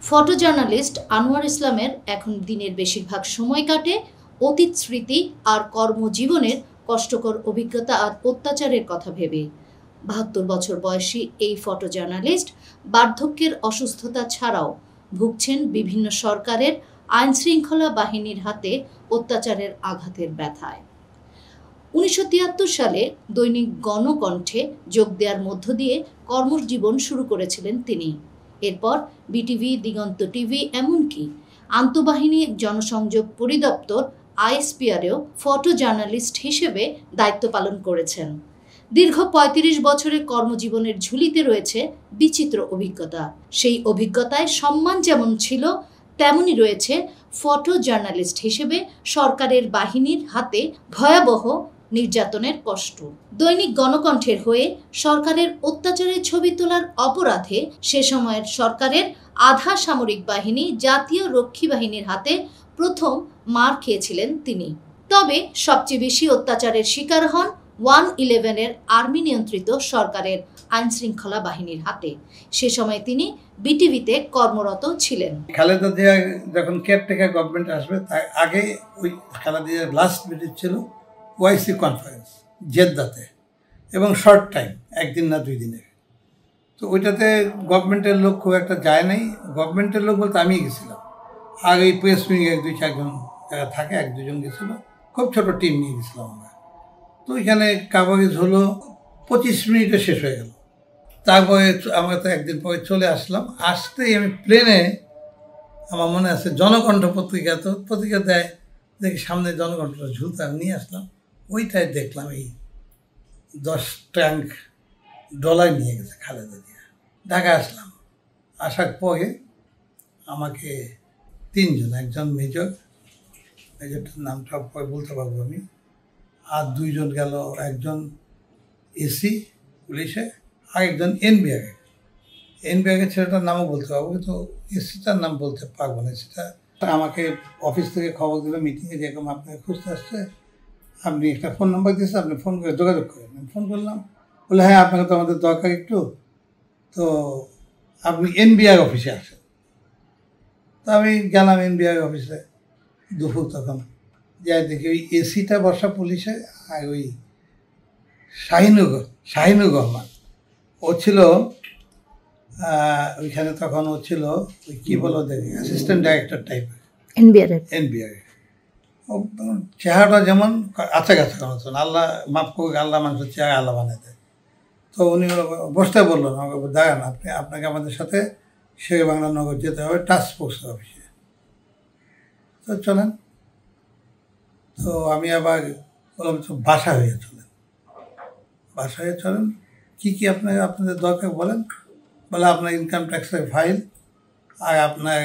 Photo journalist Anwar ইসলামের এখন দিনের বেশিরভাগ সময় কাটে অতীত স্মৃতি আর কর্মজীবনের কষ্টকর অভিজ্ঞতা আর অত্যাচারের কথা ভেবে। ৭২ বছর বয়সী এই ফটো জার্নালিস্ট বার্ধক্যের অসুস্থতা ছাড়াও ভুগছেন বিভিন্ন সরকারের আইনশৃঙ্খলা বাহিনীর হাতে অত্যাচারের আঘাতের ব্যথায়। ১৯৭৩ সালে দৈনিক গণকণ্ঠে যোগ দেওয়ার মধ্য দিয়ে কর্মজীবন শুরু করেছিলেন তিনি। এরপর বিটিভি, দিগন্ত টিভি, এমনকি আন্তঃবাহিনী জনসংযোগ পরিদপ্তর আইএসপিআরেও ফটো জার্নালিস্ট হিসেবে দায়িত্ব পালন করেছেন। দীর্ঘ ৩৫ বছরের কর্মজীবনের ঝুলিতে রয়েছে বিচিত্র অভিজ্ঞতা। সেই অভিজ্ঞতায় সম্মান যেমন ছিল, তেমনই রয়েছে ফটো জার্নালিস্ট হিসেবে সরকারের বাহিনীর হাতে ভয়াবহ নির্যাতনের কষ্ট। দৈনিক গণকণ্ঠের হয়ে সরকারের অত্যাচারের ছবি তোলার অপরাধে সে সময়ের সরকারের আধা সামরিক বাহিনী জাতীয় রক্ষী বাহিনীর হাতে প্রথম মার খেয়েছিলেন তিনি। তবে সবচেয়ে বেশি অত্যাচারের শিকার হন 111-এর আর্মি নিয়ন্ত্রিত সরকারের আইনশৃঙ্খলা বাহিনীর হাতে। সে সময় তিনি বিটিভিতে কর্মরত ছিলেন। খালেদা জিয়া যখন কেয়ারটেকার গভর্নমেন্ট আসবে তার আগে ওই খালেদা জিয়ার লাস্ট মিটিং ছিল ওআইসি কনফারেন্স জেদ্দাতে, এবং শর্ট টাইম, একদিন না 2 দিনের। তো ওইটাতে গভর্নমেন্টের লোক খুব একটা যায় নাই। গভর্নমেন্টের লোক বলতে আমি গেছিলাম, আর এই প্রেস উইংয়ে 2-4 জন যারা থাকে 1-2 জন গেছিলো, খুব ছোটো টিম নিয়ে গেছিলাম আমরা। তো ওইখানে কাভারেজ হলো 25 মিনিটে শেষ হয়ে গেল। তারপরে আমরা তো একদিন পরে চলে আসলাম। আসতেই আমি প্লেনে, আমার মনে আছে জনকণ্ঠ পত্রিকা, তো পত্রিকা দেয়, দেখি সামনে জনকণ্ঠটা ঝুলতে, আমি নিয়ে আসলাম। ওইটাই দেখলাম এই 10 ট্যাঙ্ক ডলার নিয়ে গেছে খালেদা জিয়া। ঢাকা আসলাম, আসার পরে আমাকে 3 জন, একজন মেজর, মেজরটার নামটা পরে বলতে পারবো আমি, আর 2 জন গেল, একজন এসি পুলিশে, আর একজন এনবিআরের ছেলেটার নামও বলতে পারবো, কিন্তু এসিটার নাম বলতে পারবো না। সেটা আমাকে অফিস থেকে খবর দিল মিটিংয়ে, যেরকম আপনাকে খুঁজতে আসছে, আপনি একটা ফোন নাম্বার দিয়েছে, আপনি ফোন করে যোগাযোগ করেন। আমি ফোন করলাম, বলে হ্যাঁ আপনাকে তো আমাদের দরকার একটু, তো আপনি এনবিআর অফিসে আসেন। তো আমি গেলাম এনবিআর অফিসে, দুপুর তখন যাই দেখি ওই এসিটা বসা পুলিশে, আর ওই শাহিনুর রহমান ও ছিল ওইখানে, তখন ও ছিল ওই কী বলো দেখি অ্যাসিস্ট্যান্ট ডাইরেক্টর টাইপের এনবিআর। ও চেহারাটা যেমন আচ্ছা কাছে মতন, আল্লাহ মাফ করুক, আল্লাহ মানুষের চেহারা আল্লাহ বানিয়ে দেয়। তো উনি বসতে বললো না, আমাকে দাঁড়ান, আপনাকে আমাদের সাথে শেরে বাংলা নগর যেতে হবে টাস্ক ফোর্স অফিসে। তো চলেন। তো আমি আবার বললাম তো বাসা হয়ে চলেন, কী আপনাদের দরকার বলেন। বলে আপনার ইনকাম ট্যাক্সের ফাইল, আর আপনার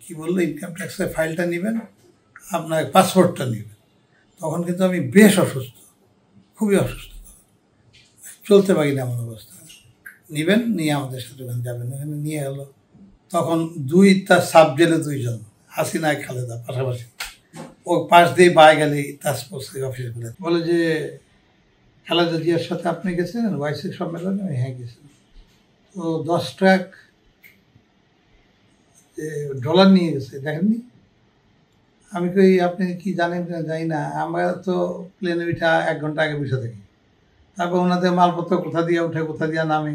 কী বললো, ইনকাম ট্যাক্সের ফাইলটা নেবেন, আপনার পাসপোর্টটা নেবেন। তখন কিন্তু আমি বেশ অসুস্থ, খুবই অসুস্থ, চলতে পারি না এমন অবস্থা। নেবেন, নিয়ে আমাদের সাথে ওখানে যাবেন। ওখানে নিয়ে গেলো। তখন তার সাব জেলে 2 জন, হাসিনা খালেদা পাশাপাশি, ওর পাশ দিয়ে বাই গেলে টাস্ক ফোর্সের অফিসগুলো বলে যে খালেদা জিয়ার সাথে আপনি গেছিলেন ওআইসি সম্মেলনে? আমি হ্যাঁ গেছিলাম। তো 10 ট্রাক ডলার নিয়ে গেছে, দেখেননি? আমি কই আপনি কি জানেন না? জানি না, আমরা তো প্লেনে উঠা 1 ঘন্টা আগে বসে থাকি। তারপর ওনাদের মালপত্র কোথা দিয়ে উঠে কোথা দিয়ে নামে,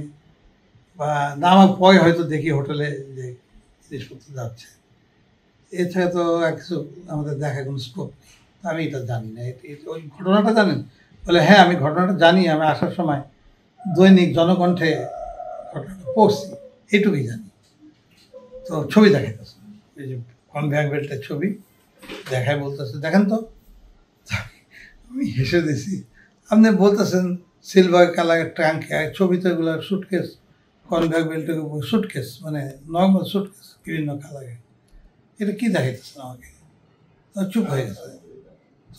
বা নামার পরে হয়তো দেখি হোটেলে যে জিনিসপত্র যাচ্ছে। এছাড়া তো কিছু আমাদের দেখার কোনো স্কোপ নেই। আমি এটা জানি না। ওই ঘটনাটা জানেন? বলে হ্যাঁ আমি ঘটনাটা জানি, আমি আসার সময় দৈনিক জনকণ্ঠে ঘটনাটা পড়ছি, এইটুকুই জানি। তো ছবি দেখাইতেছে, এই যে কনভেয়ার বেল্টের ছবি দেখায়, বলতেছে দেখেন তো। আমি হেসে দিছি। আপনি বলতেছেন সিলভার কালারের ট্রাঙ্কে, আর ছবি তো এগুলো সুটকেস, কনভেয়ার বেল্টের উপর সুটকেস, মানে নর্মাল সুটকেস বিভিন্ন কালারের। এটা কী দেখাইতেছেন আমাকে? চুপ হয়ে গেছে।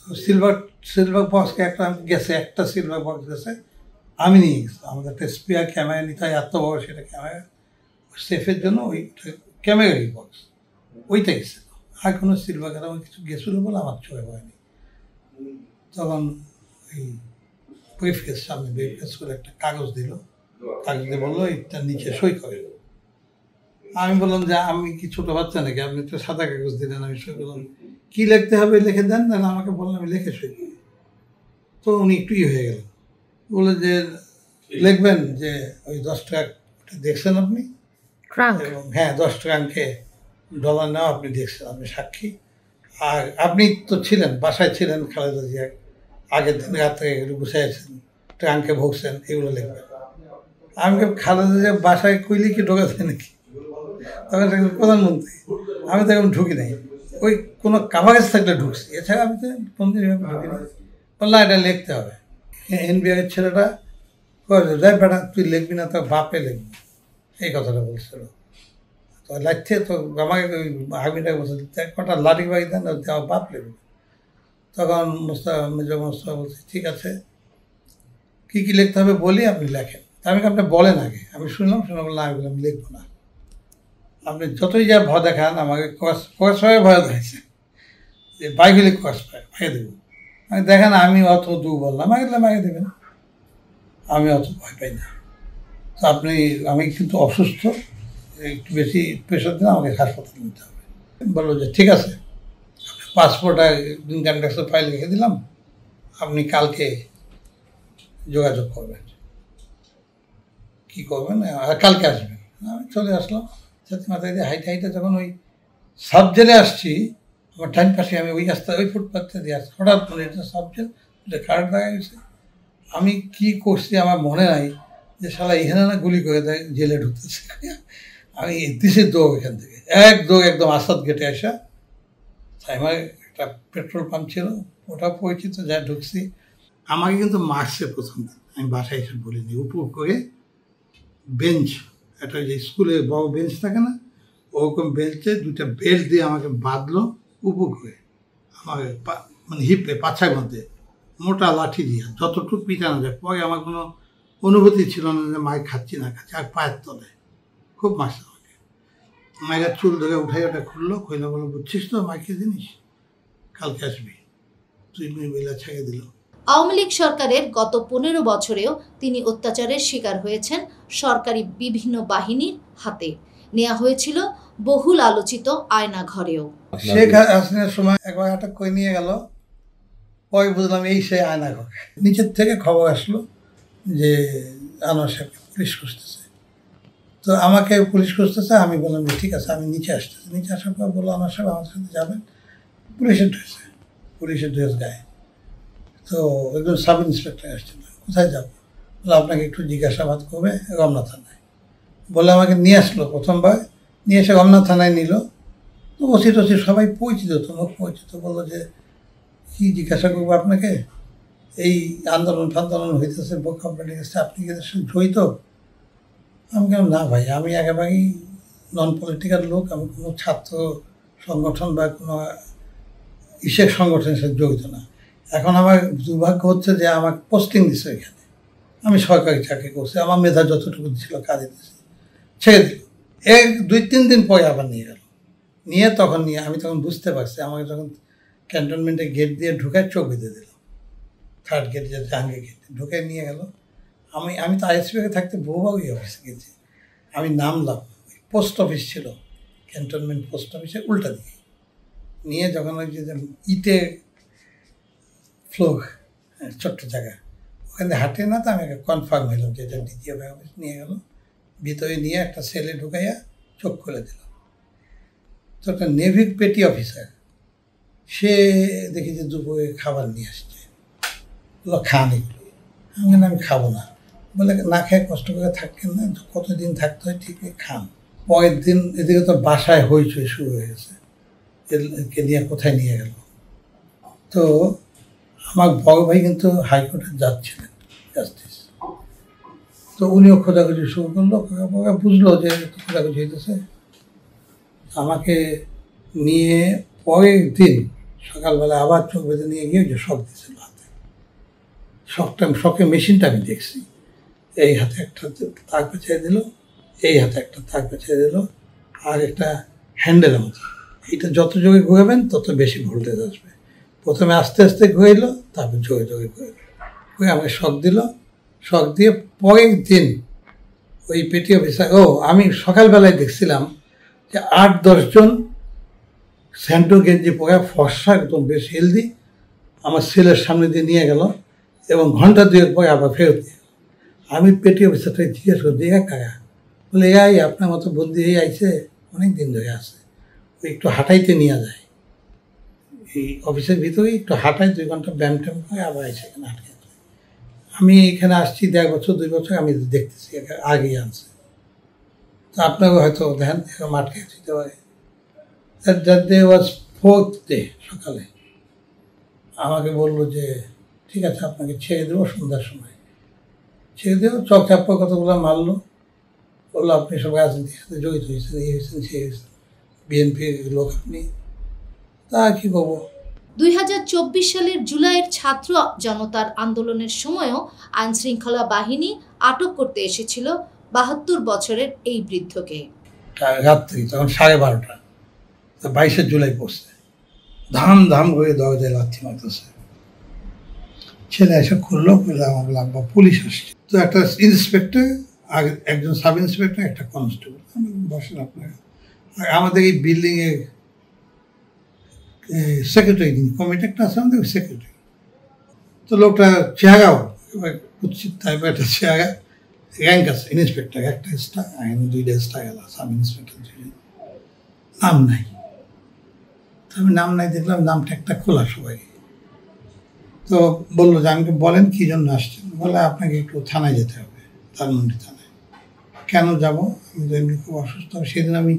তো সিলভার বক্সকে একটা সিলভার বক্স গেছে, আমি নিয়ে গেছি। আমাদের একটা স্পেয়ার ক্যামেরা নিতে হয়, এত বড় সেটা ক্যামেরা, সেফের জন্য ওই ক্যামেরারই বক্স, ওইটা গেছে। আর কোনো সিলভার আমার কিছু গেছিলো বলে আমার চোখে হয়নি। তখন ওই ব্রিফকেস, সামনে ব্রিফকেস করে একটা কাগজ দিল, কাগজ দিয়ে বললো এটা নিচে সই করে। আমি বললাম যে আমি কি ছোট বাচ্চা নাকি, আপনি তো সাদা কাগজ দিলেন, আমি সই করলাম, কী লিখতে হবে লিখে দেন, না আমাকে বললাম আমি লিখে সই করি। তো উনি একটু হয়ে গেলেন, বলে যে লিখবেন যে ওই 10 টাকা দেখছেন আপনি, এবং হ্যাঁ 10 ট্রাঙ্কে ডলার নেওয়া আপনি দেখছেন, আপনি সাক্ষী, আর আপনি তো ছিলেন, বাসায় ছিলেন খালেদা জিয়া, আগের দিন রাত্রে গুছাইছেন, ট্রাঙ্কে ভুগছেন, এগুলো লিখবেন। আমি খালেদা জিয়া বাসায় কইলে কি ঢোকাছে নাকি, তখন প্রধানমন্ত্রী, আমি তো এখন ঢুকি নাই, ওই কোনো কাভারেজ থাকলে ঢুকছি, এছাড়া আমি তো কোনদিন ঢুকি নাই। বললাম এটা লিখতে হবে। এনবিআরের ছেলেটা যাই বেটা তুই লিখবি না, তোর বাপে লিখবি, এই কথাটা বলছিল। তো লাগছে তো আমাকে ওই আর্মিটা বলছে কটা লাঠি বাড়ি দেন, আমার বাপ লিখবে। তখন মেজর মোস্তফা বলছে ঠিক আছে, কী কী লিখতে হবে বলি, আপনি লেখেন। আমি আপনি বলেন আগে, আমি শুনলাম, বললাম আমি বললাম লিখবো না, আপনি যতই যা ভয় দেখান, আমাকে কোয়াশ পায়ে ভয় দেখাইছে যে বাইক হলে কোয়াশ পায় ভাইয়ে দেবো, আমি দেখেন আমি অত দুর্বল না, আমাকে দিলাম আগে দেবেন, আমি অত ভয় পাই না। তো আপনি, আমি কিন্তু অসুস্থ, একটু বেশি প্রেশার দিলে আমাকে হাসপাতালে নিতে হবে। বললো যে ঠিক আছে, পাসপোর্ট আর ইনকাম ট্যাক্সের ফাইল লিখে দিলাম, আপনি কালকে যোগাযোগ করবেন, কী করবেন, আর কালকে আসবেন। আমি চলে আসলাম, সাথে মাথায় দিয়ে হাইটে হাইটে যখন ওই সাব জেলে আসছি, আমার টাইম পাশে আমি ওই রাস্তা ওই ফুটপাথটা দিয়ে আসছি, হঠাৎ মনে এটা সাব জেল, এটা কার্ড দেখা গেছে। আমি কি করছি আমার মনে নাই, যে শালা এখানে না গুলি করে দেয়, জেলে ঢুকতেছে। আমি দিশের দৌড় এখান থেকে এক দৌড় একদম আসাদ গেটে আসা, আমার একটা পেট্রোল পাম্প ছিল, ওটা পরিচিত, যা ঢুকছি। আমাকে কিন্তু মার্চে প্রথম দিন, আমি বাসায় এসে বলিনি, উপর করে বেঞ্চ, একটা যে স্কুলে বড় বেঞ্চ থাকে না, ওরকম বেঞ্চে দুটা বেল্ট দিয়ে আমাকে বাঁধলো উপর করে, আমাকে মানে হিপে পাছার মধ্যে মোটা লাঠি দিয়ে যতটুকু পিটানো যায়। পরে আমার কোনো অনুভূতি ছিল না যে মায়ের খাচ্ছি না খাচ্ছি, আর পায়ের তলে খুব মারছে আমাকে। মায়ের চুল ধরে উঠাই ওটা খুললো, খুলে বলো বুঝছিস তো মাইকে জিনিস, কালকে আসবি, তুই বেলা ছেড়ে দিল। আওয়ামী লীগ সরকারের গত 15 বছরেও তিনি অত্যাচারের শিকার হয়েছেন সরকারি বিভিন্ন বাহিনীর হাতে। নেওয়া হয়েছিল বহুল আলোচিত আয়না ঘরেও। শেখ হাসিনার সময় একবার আটক করে নিয়ে গেল, পরে বুঝলাম এই সেই আয়না ঘর। নিচের থেকে খবর আসলো যে আনোয়ার সাহেবকে পুলিশ খুঁজতেছে, তো আমাকে পুলিশ খুঁজতেছে। আমি বললাম যে ঠিক আছে, আমি নিচে আসতেছি। নিচে আসার পর বললো আনোয়ার সাহেব আমার সাথে যাবেন, পুলিশের ড্রেস গায়ে। তো একজন সাব ইন্সপেক্টর আসছিল, কোথায় যাবো, বলে আপনাকে একটু জিজ্ঞাসাবাদ করবে রমনা থানায়। বলে আমাকে নিয়ে আসলো, প্রথমবার নিয়ে এসে রমনা থানায় নিল। তো ওসি টসি সবাই পরিচিত, তো মুখ পরিচিত। বললো যে কী জিজ্ঞাসা করবো আপনাকে, এই আন্দোলন ফান্দোলন হইতেছে, বুক কোম্পানি গেছে, আপনি কি এদের সঙ্গে জড়িত? আমি কেন না ভাই, আমি একেবারেই নন পলিটিক্যাল লোক, আমি কোনো ছাত্র সংগঠন বা কোনো ইসের সংগঠনের সাথে জড়িত না। এখন আমার দুর্ভাগ্য হচ্ছে যে আমাকে পোস্টিং দিছে এখানে, আমি সরকারি চাকরি করছি, আমার মেধা যতটুকু ছিল কাজে দিয়েছি, ছেড়ে দিল। 2-3 দিন পরে আবার নিয়ে গেল, আমি তখন বুঝতে পারছি, আমাকে যখন ক্যান্টনমেন্টে গেট দিয়ে ঢুকায় চোখ বেঁধে দিল, 3rd গেট, যে জাহাঙ্গীর গেট ঢুকে নিয়ে গেল। আমি তো আইএসপিকে থাকতে বহুবার ওই অফিসে গেছি। আমি নামলাম, পোস্ট অফিস ছিল, ক্যান্টনমেন্ট পোস্ট অফিসে উল্টা দিকে নিয়ে, যখন ওই যে ইটে ফ্লোর, ছোট্ট জায়গা, ওখানে হাঁটে না, তো আমি কনফার্ম হইলাম যে এটা দ্বিতীয় অফিস। নিয়ে গেল ভিতরে, নিয়ে একটা সেলে ঢুকাইয়া চোখ খুলে দিল। তো একটা নেভির পেটি অফিসার, সে দেখি যে দুপুরে খাবার নিয়ে আসছে, বললো খান এগুলো। আমি খাবো না। বলে না খেয়ে কষ্ট করে থাকেন না, কতদিন থাকতে হয়, ঠিক খান। পরের দিন এদিকে তো বাসায় হইচই শুরু হয়ে গেছে, একে নিয়ে কোথায় নিয়ে গেল। তো আমার বড় ভাই কিন্তু হাইকোর্টে যাচ্ছিলেন, জাস্টিস। তো উনিও খোঁজাখুঁজি শুরু করলো, বুঝলো যে খোঁজাখুঁজি হইতেছে। আমাকে নিয়ে পরের দিন সকালবেলা আবার চোখ বেঁধে নিয়ে গিয়ে যে শখ দিয়েছিল হাতে, শখের মেশিনটা আমি দেখছি। এই হাতে একটা তাক পেঁচিয়ে দিল, এই হাতে একটা তাক পেঁচিয়ে দিল, আর একটা হ্যান্ডেলের মতো। এইটা যত জোরে ঘুরাবেন তত বেশি ভোল্টেজ আসবে। প্রথমে আস্তে আস্তে ঘুরাইলো, তারপর জোরে জোরে ঘুরাইলো, ঘুরে আমাকে শখ দিল। শখ দিয়ে পরের দিন ওই পেটি অফিসার, আমি সকালবেলায় দেখছিলাম যে 8-10 জন স্যান্টো গেঞ্জি পরে ফর্সা একদম বেশ হেলদি আমার ছেলের সামনে দিয়ে নিয়ে গেল এবং ঘন্টা 2 পরে আবার ফেরত দিয়ে গেল। আমি পেটি অফিসারটাকে জিজ্ঞেস করি যে কাকা, বলে এই আপনার মতো বন্দি হয়ে আইছে, অনেক দিন ধরে আছে, ওই একটু হাঁটাইতে নিয়ে যায়, এই অফিসের ভিতরে একটু হাঁটাই 2 ঘন্টা ব্যায়াম ট্যাম করে আবার আইসে এখানে আটকে। আমি এখানে আসছি 1.5 বছর 2 বছর, আমি দেখতেছি আগেই আনছে। তো আপনাকে হয়তো দেখেন এরকম আটকে দিতে পারে। That day was 4th day. সকালে আমাকে বললো যে ঠিক আছে আপনাকে ছেড়ে দেবো সন্ধ্যার সময়। ছেড়ে দেবো, চক চাপ্পা কতগুলো মারলো, বললো আপনি সব রাজনীতির সাথে জড়িত হয়েছেন, এই হয়েছেন সে হয়েছেন, বিএনপির লোক আপনি। তা কী করবো। 2024 সালের জুলাইয়ের ছাত্র জনতার আন্দোলনের সময়ও আইনশৃঙ্খলা বাহিনী আটক করতে এসেছিল 72 বছরের এই বৃদ্ধকে। রাত্রি তখন 12:30, তো 22শে জুলাই পড়ছে, ধাম ধাম করে দরজায় লাথি মারতেছে। ছেলে এসে খুললো, আমার লাগবা পুলিশ আসছে। তো একটা ইন্সপেক্টর আর একজন সাব ইন্সপেক্টর, একটা কনস্টেবল বসেন আপনারা। আর আমাদের এই বিল্ডিংয়ের সেক্রেটারি, যিনি কমিটি একটা আছে আমাদের সেক্রেটারি। তো লোকটা চেহারাও কুৎসিত টাইপের একটা চেহারা, র্যাঙ্ক আছে, ইন্সপেক্টর একটা স্টার, আর 2টা স্টার গেল, সাব ইন্সপেক্টর 2জন, নাম নাই। তো আমি নাম নাই দেখলাম, নামটা একটা খোলা সবাই। তো বললো যে আমাকে বলেন কী জন্য আসছেন। বলে আপনাকে একটু থানায় যেতে হবে, ধানমন্ডি থানায়। কেন যাব? আমি তো এমনি খুব অসুস্থ। সেদিন আমি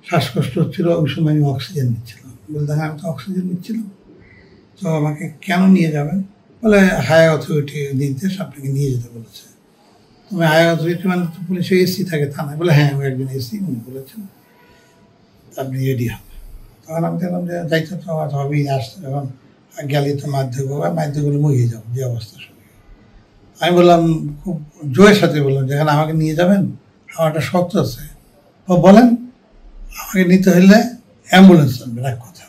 শ্বাসকষ্ট হচ্ছিল, ওই সময় আমি অক্সিজেন নিচ্ছিলাম। বলতে হ্যাঁ আমি তো অক্সিজেন নিচ্ছিলাম। তো আমাকে কেন নিয়ে যাবেন? বলে হায়ার অথরিটি নির্দেশ, আপনাকে নিয়ে যেতে বলেছে। তুমি হায়ার অথরিটি মানে তো পুলিশে এসি থাকে থানায়। বলে হ্যাঁ আমি একজন এসি, উনি বলেছেন আপনি রেডি হবে। তখন আমি দেখলাম যে যাইতে তো হবেই, আসতে যখন গেলে তো মাধ্যমগুলো মরিয়ে যাবো যে অবস্থা শুনে। আমি বললাম খুব জোরের সাথে বললাম, যেখানে আমাকে নিয়ে যাবেন আমার একটা শর্ত আছে। বলেন। আমাকে নিতে হলে অ্যাম্বুলেন্স আনবেন, এক কথা,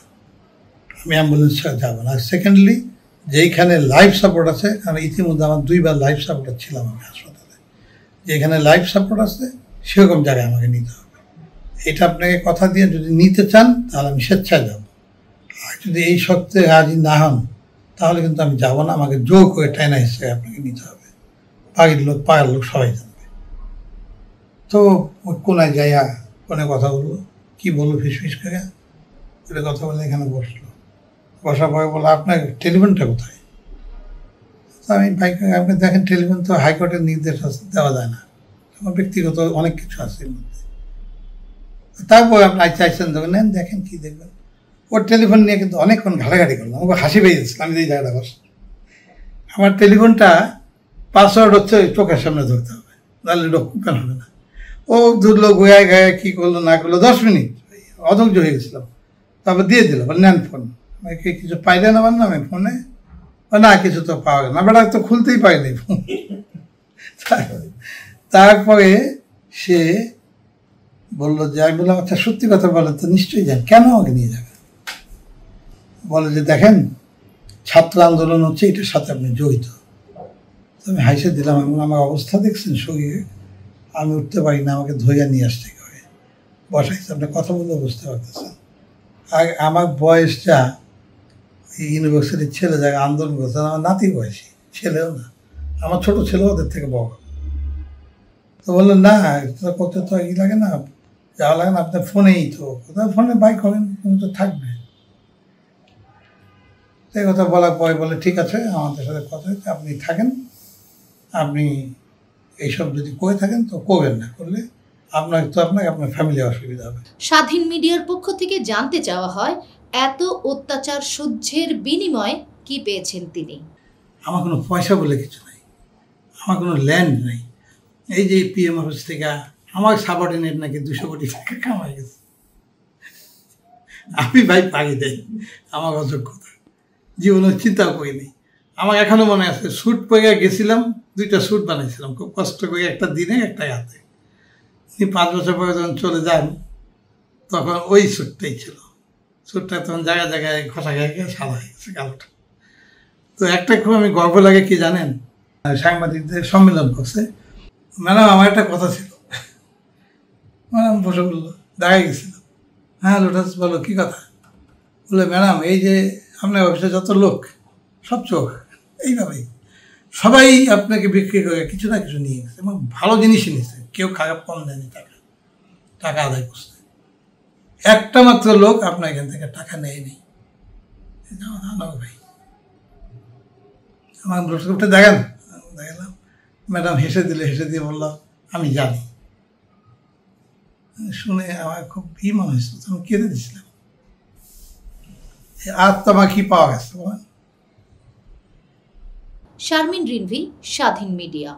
আমি অ্যাম্বুলেন্স ছাড়া যাবো না। আর সেকেন্ডলি যেইখানে লাইফ সাপোর্ট আছে, কারণ ইতিমধ্যে আমার 2বার লাইফ সাপোর্টার ছিলাম আমি হাসপাতালে, যেখানে লাইফ সাপোর্ট আছে সেরকম জায়গায় আমাকে নিতে হবে। এটা আপনাকে কথা দিয়ে যদি নিতে চান তাহলে আমি স্বেচ্ছায় যাব, আর যদি এই শর্তে রাজি না হন তাহলে কিন্তু আমি যাব না, আমাকে জোর করে টাইনা হিসেবে আপনাকে নিতে হবে, বাড়ির লোক পাড়ার লোক সবাই জানবে। তো ওই কোনায় যাইয়া কোনে কথা বললো, কী বললো ফিসফিস করে, এটা কথা বলে এখানে বসলো। বসার পরে বললো আপনার টেলিফোনটা কোথায়? তো আমি ভাইকে, আপনি দেখেন টেলিফোন তো হাইকোর্টের নির্দেশ আছে, দেওয়া যায় না, আমার ব্যক্তিগত অনেক কিছু আছে এর মধ্যে। তারপর আপনি চাইছেন তখন নেন, দেখেন কী দেখবেন। ওর টেলিফোন নিয়ে কিন্তু অনেকক্ষণ ঘাটাঘাটি করলাম, আমাকে হাসি পেয়ে যাচ্ছিল। আমি এই জায়গাটা বস, আমার টেলিফোনটা পাসওয়ার্ড হচ্ছে চোখের সামনে ধরতে হবে, তাহলে ডকুমেন্ট হবে না। ও ধরলো গোয়ায় গায়ে কী করলো না করলো, 10 মিনিট অধৈর্য হয়ে গেছিলাম। তারপর দিয়ে দিল, বলে নেন ফোন। আমাকে কিছু পাইলেন আমার নামে ফোনে? না কিছু তো পাওয়া গেল না, বেটা তো খুলতেই পারিনি ফোন। তারপরে সে বললো যে, আমি বললাম আচ্ছা সত্যি কথা বলেন তো, নিশ্চয়ই যান, কেন আমাকে নিয়ে যাবেন? বলে যে দেখেন ছাত্র আন্দোলন হচ্ছে, এটার সাথে আপনি জড়িত। তো আমি হাসে দিলাম, আমি আমার অবস্থা দেখছেন শরীরে, আমি উঠতে পারি না, আমাকে ধৈর্য নিয়ে আসতে হবে, বসাইছে, আপনি কথা বলে বুঝতে পারতেছেন। আর আমার বয়স যা, ইউনিভার্সিটির ছেলে যাকে আন্দোলন করছে আমার নাতি বয়সী, ছেলেও না, আমার ছোট ছেলে ওদের থেকে বড়। তো বললেন না করতে তো ই লাগে না, যাওয়া লাগে না, আপনার ফোনেই তো, কোথাও ফোনে বাই করেন, তুমি তো থাকবে। এই কথা বলার পরে বলে ঠিক আছে, আমাদের সাথে কথা হচ্ছে, আপনি থাকেন, আপনি এইসব যদি করে থাকেন তো করবেন না, করলে আপনার ফ্যামিলি অসুবিধা হবে। স্বাধীন মিডিয়ার পক্ষ থেকে জানতে চাওয়া হয় এত অত্যাচার সহ্যের বিনিময়ে কি পেয়েছেন তিনি। আমার কোনো পয়সা বলে কিছু নাই, আমার কোনো ল্যান্ড নাই। এই যে পিএম অফিস থেকে আমার সাবঅর্ডিনেট নাকি 200 কোটি টাকা কামাই গেছে, আমি ভাই পারি দেয়, আমার অযোগ্যতা, জীবনে চিন্তাও করিনি। আমার এখনও মনে আছে, স্যুট পরে গেছিলাম, 2টা স্যুট বানাইছিলাম খুব কষ্ট করে, একটা দিনে একটা হাতে। 5 বছর পরে যখন চলে যান তখন ওই স্যুটটাই ছিল, স্যুটটা তখন জায়গায় জায়গায় ঘষা খেয়ে গিয়ে সাদা হয়ে গেছে কালোটা। তো একটা খুব আমি গর্ব লাগে কি জানেন, সাংবাদিকদের সম্মেলন করছে, ম্যাডাম আমার একটা কথা ছিল, ম্যাডাম বসে বললো, দেখা গেছিল হ্যাঁ লোটাস বলো কী কথা? বলে ম্যাডাম এই যে আপনার অফিসে যত লোক সব চোখ এইভাবেই সবাই আপনাকে বিক্রি করে কিছু না কিছু নিয়ে গেছে এবং ভালো জিনিসই নিয়েছে, কেউ খারাপ কম দেয়নি, টাকা টাকা আদায় করছে। একটা মাত্র লোক আপনার এখান থেকে টাকা নেয়নি। ভাই আমার ব্লুটুথটা দেখান, দেখালাম। ম্যাডাম হেসে দিলে, হেসে দিয়ে বললাম আমি জানি। শুনে আমার খুব মনে হয়েছিল, আমি কেঁদে দিয়েছিলাম। আর তো আমার কি পাওয়া গেছে বলেন? শারমিন রিনভি, স্বাধীন মিডিয়া।